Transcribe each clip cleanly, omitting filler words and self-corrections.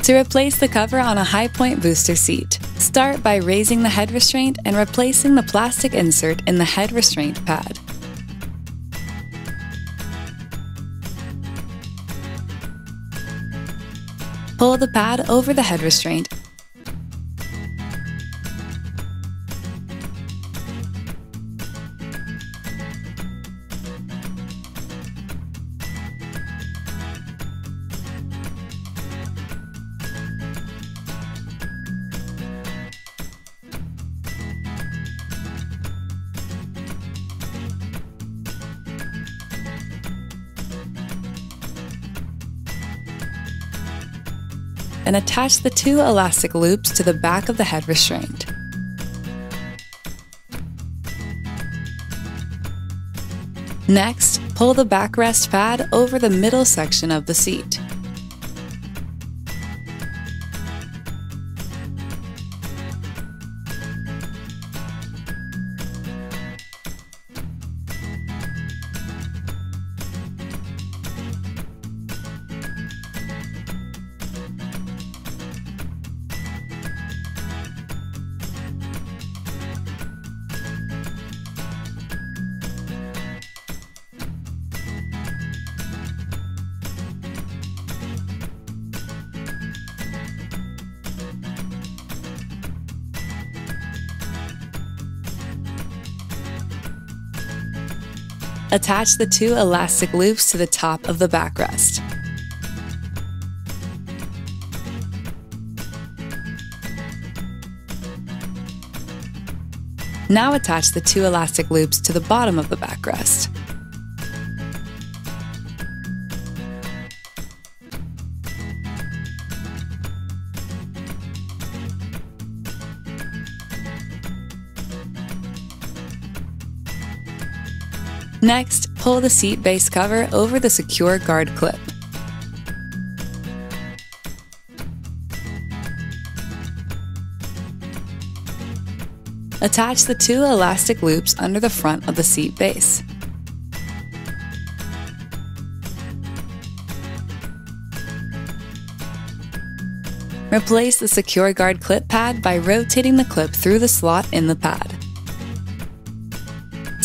To replace the cover on a high-point booster seat, start by raising the head restraint and replacing the plastic insert in the head restraint pad. Pull the pad over the head restraint and attach the 2 elastic loops to the back of the head restraint. Next, pull the backrest pad over the middle section of the seat. Attach the 2 elastic loops to the top of the backrest. Now attach the 2 elastic loops to the bottom of the backrest. Next, pull the seat base cover over the SecureGuard clip. Attach the 2 elastic loops under the front of the seat base. Replace the SecureGuard clip pad by rotating the clip through the slot in the pad.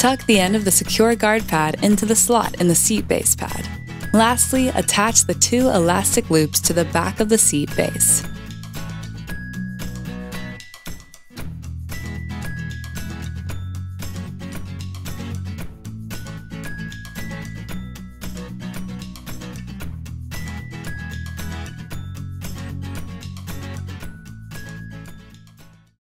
Tuck the end of the SecureGuard pad into the slot in the seat base pad. Lastly, attach the 2 elastic loops to the back of the seat base.